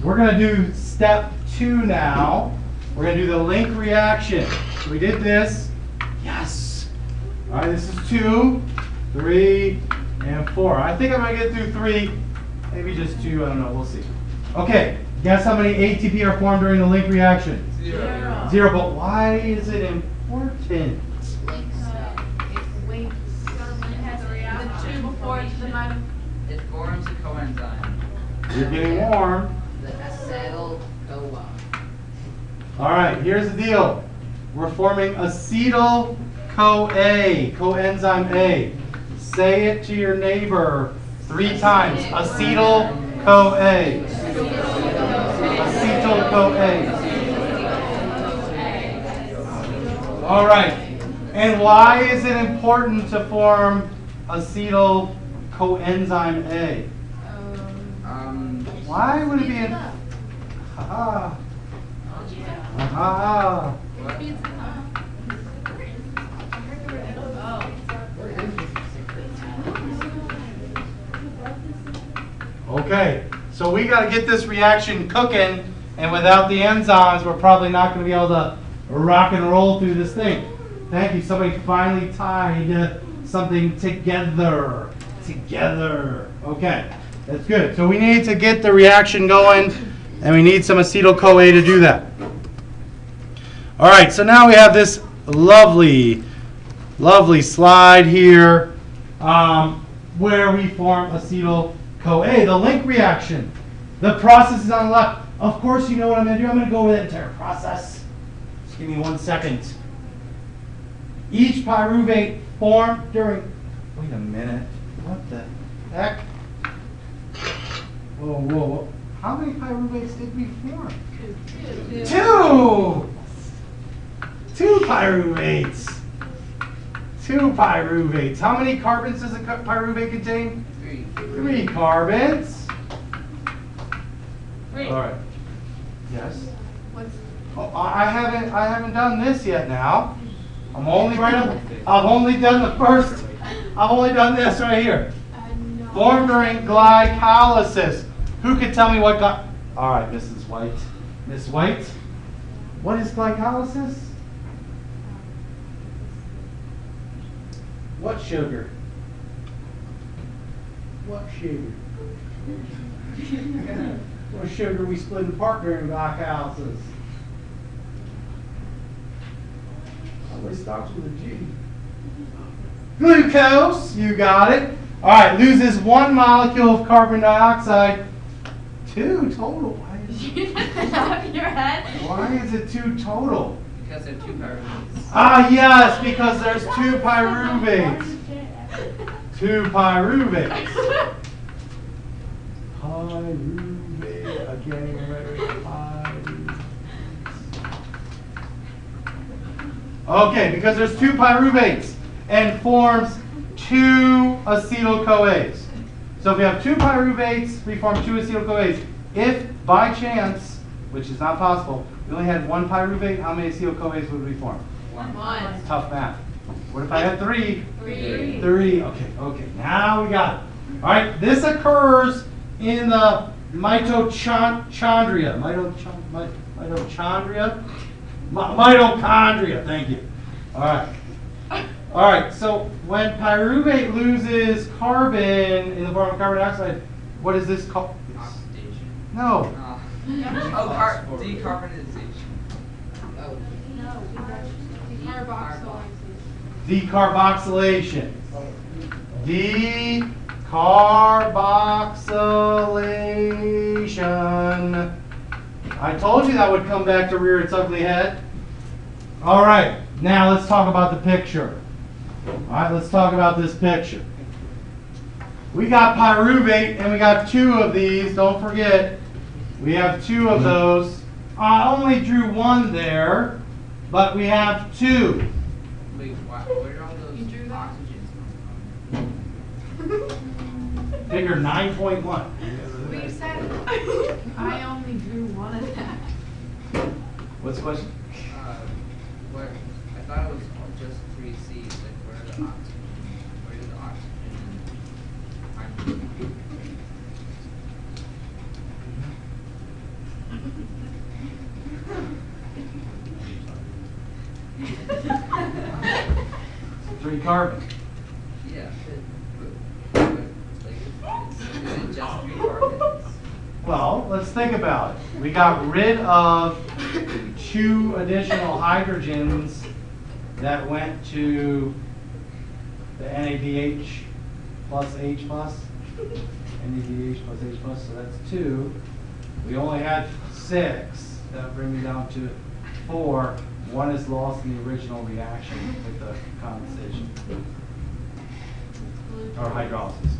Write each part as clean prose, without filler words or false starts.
We're going to do step 2 now. We're going to do the link reaction. So we did this. Yes. All right, this is 2, 3, and 4. I think I'm going to get through 3. Maybe just 2. I don't know. We'll see. Okay. Guess how many ATP are formed during the link reaction? 0. 0. But why is it important? It forms a coenzyme. You're getting warm. The acetyl-CoA. All right, here's the deal. We're forming acetyl-CoA, coenzyme A. Say it to your neighbor 3 times. Acetyl-CoA. Acetyl-CoA. All right. And why is it important to form acetyl coenzyme A? Why would it be in? Aha. Aha. Okay, so we got to get this reaction cooking, and without the enzymes, we're probably not going to be able to rock and roll through this thing. Thank you. Somebody finally tied something together. Together. Okay, that's good. So we need to get the reaction going, and we need some acetyl-CoA to do that. All right, so now we have this lovely, lovely slide here where we form acetyl-CoA, the link reaction. The process is on the left. Of course, you know what I'm going to do. I'm going to go over that entire process. Just give me 1 second. Each pyruvate formed during, wait a minute, what the heck? Whoa, whoa, whoa. How many pyruvates did we form? 2! 2 pyruvates. 2 pyruvates. How many carbons does a pyruvate contain? 3 carbons. 3. All right. Yes. Oh, I haven't done this yet now. I'm only right up. I've only done the first. I've only done this right here. Formed during glycolysis. Who could tell me what got? All right, Mrs. White. Miss White. What is glycolysis? What sugar? What sugar? What sugar we split apart during glycolysis? Always starts with a G. Glucose, you got it. All right, loses 1 molecule of carbon dioxide. 2 total. Why is it 2 total? Because there are 2 pyruvates. Ah, yes, because there's 2 pyruvates. 2 pyruvates. Pyruvate, again, okay, because there's 2 pyruvates and forms 2 acetyl-CoAs. So if we have 2 pyruvates, we form 2 acetyl-CoAs. If by chance, which is not possible, we only had 1 pyruvate, how many acetyl-CoAs would we form? 1. Tough math. What if I had 3? 3. 3. Okay. Now we got it. All right. This occurs in the mitochondria. Mitochondria. Thank you. All right. All right. So when pyruvate loses carbon in the form of carbon dioxide, what is this called? Oxidation. No. Decarbonization. Decarboxylation. Decarboxylation. I told you that would come back to rear its ugly head. All right, now let's talk about the picture. All right, let's talk about this picture. We got pyruvate and we got 2 of these. Don't forget, we have 2 of those. I only drew 1 there, but we have 2. Wait, where are all those oxygens from? Figure 9.1. Well, you said I only drew 1 of that. What's the question? Where I thought it was just 3 C's. Like, where are the oxygen? Where is the oxygen? carbon. Yeah. But, like, is it just 3 carbons? Well, let's think about it. We got rid of 2 additional hydrogens that went to the NADH plus H plus. NADH plus H plus, so that's 2. We only had 6. That brings me down to 4. 1 is lost in the original reaction with the condensation. Or hydrolysis.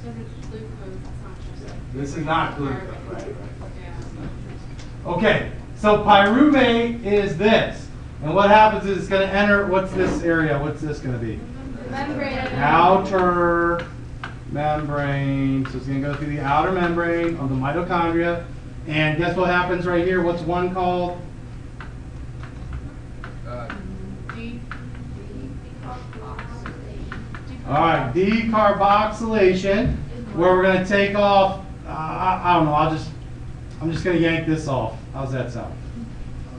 Because it's glucose, it's not just like. This is not glucose, right, right. Yeah. Okay, so pyruvate is this. And what happens is it's going to enter, what's this area? What's this going to be? Membrane. Outer membrane. So it's going to go through the outer membrane of the mitochondria. And guess what happens right here? What's 1 called? All right, decarboxylation, where we're going to take off, I don't know, I'm just going to yank this off. How's that sound?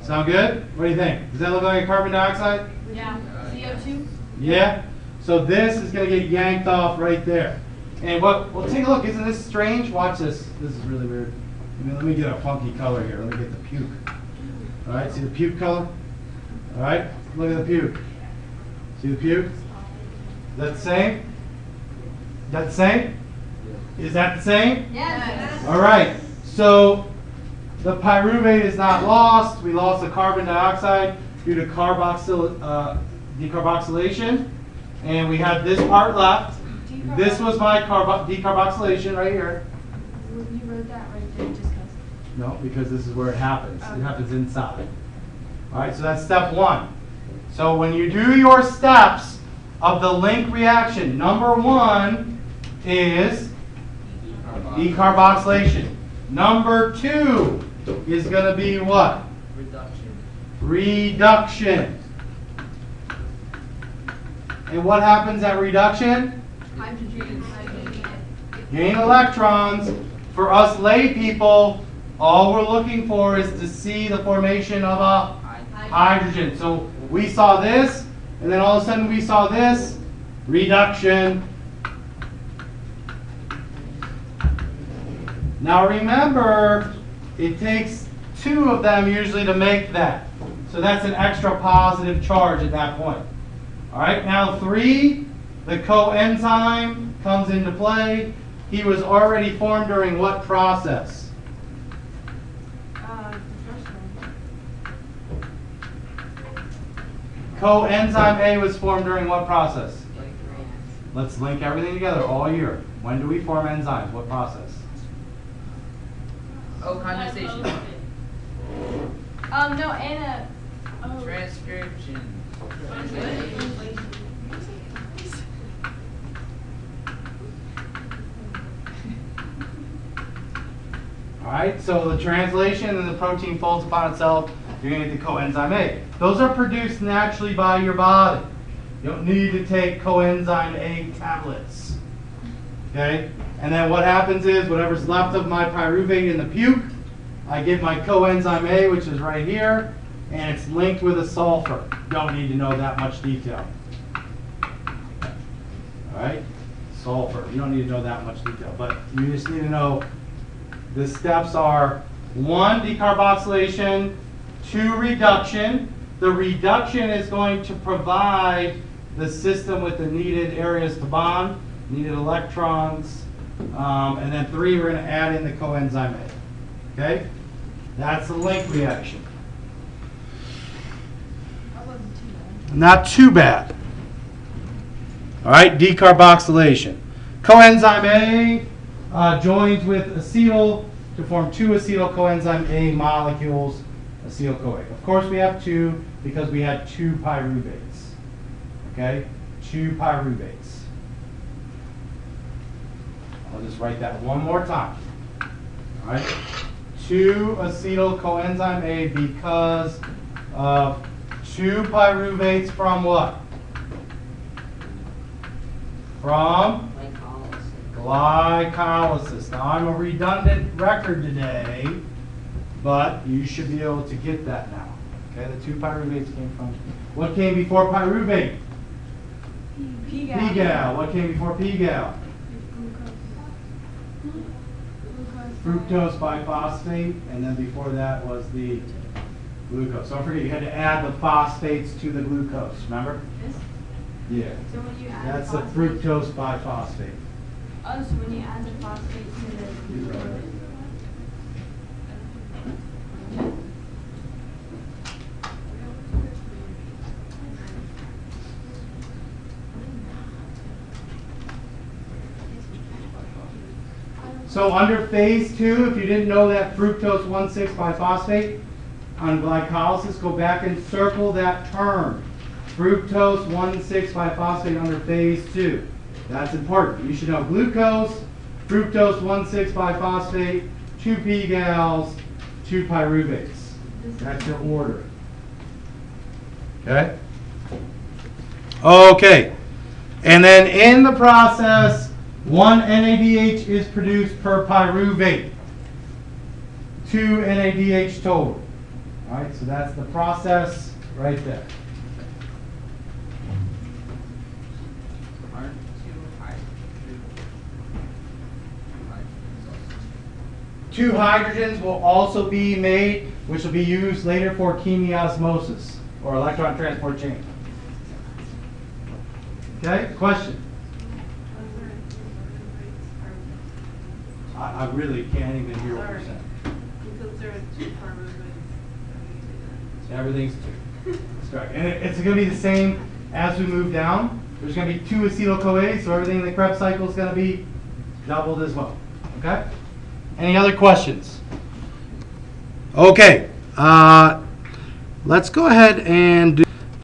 Sound good? What do you think? Does that look like a carbon dioxide? Yeah. CO2? Yeah? So this is going to get yanked off right there. And well, take a look. Isn't this strange? Watch this. This is really weird. Let me get a funky color here. Let me get the puke. All right, see the puke color? All right, look at the puke. See the puke? Is that the same? Is that the same? Is that the same? Yes. All right, so the pyruvate is not lost. We lost the carbon dioxide due to decarboxylation. And we have this part left. This was my decarboxylation right here. You wrote that right there just because. No, because this is where it happens. It happens inside. All right, so that's step 1. So when you do your steps of the link reaction, number 1 is decarboxylation. Number 2 is going to be what? Reduction. Reduction. And what happens at reduction? Hydrogen. Gain electrons. For us lay people, all we're looking for is to see the formation of a hydrogen. So we saw this, and then all of a sudden we saw this. Reduction. Now remember, it takes 2 of them usually to make that. So that's an extra positive charge at that point. All right, now 3, the coenzyme comes into play. He was already formed during what process? The first one. Coenzyme A was formed during what process? Like Let's link everything together all year. When do we form enzymes? What process? Oh, condensation. No, Anna. Oh. Transcription. All right, so the translation and the protein folds upon itself, you're going to get the coenzyme A. Those are produced naturally by your body. You don't need to take coenzyme A tablets. Okay? And then what happens is, whatever's left of my pyruvate in the puke, I get my coenzyme A, which is right here, and it's linked with a sulfur. Don't need to know that much detail. All right? Sulfur. You don't need to know that much detail, but you just need to know the steps are 1, decarboxylation, 2, reduction. The reduction is going to provide the system with the needed areas to bond, needed electrons, and then 3, we're going to add in the coenzyme A. Okay? That's the link reaction. That wasn't too bad. Not too bad. All right, decarboxylation. Coenzyme A joins with acetyl to form 2 acetyl coenzyme A molecules, acetyl-CoA. Of course, we have 2 because we had 2 pyruvates. Okay, 2 pyruvates. I'll just write that one more time. All right, 2 acetyl coenzyme A because of 2 pyruvates from what? From glycolysis. Now I'm a redundant record today, but you should be able to get that now. Okay, the 2 pyruvates came from, what came before pyruvate? P-gal. What came before P-gal? Fructose biphosphate, and then before that was the glucose. Don't forget, you had to add the phosphates to the glucose, remember? This? Yeah. So when you add That's the phosphate- fructose biphosphate. Oh, so when you add the phosphate to the glucose. So under phase 2, if you didn't know that fructose 1,6 biphosphate on glycolysis, go back and circle that term. Fructose 1,6 biphosphate under phase 2. That's important. You should know glucose, fructose 1,6 biphosphate, 2 P-gals, 2 pyruvates. That's your order. Okay? Okay. And then in the process, 1 NADH is produced per pyruvate. 2 NADH total. All right, so that's the process right there. Aren't two 2 hydrogens will also be made, which will be used later for chemiosmosis or electron transport chain. Okay, question? I really can't even hear what you're saying. Because there are 2 carbohydrates. Everything's 2. That's correct. And it's going to be the same as we move down. There's going to be 2 acetyl-CoAs, so everything in the Krebs cycle is going to be doubled as well. Okay? Any other questions? Okay. Let's go ahead and do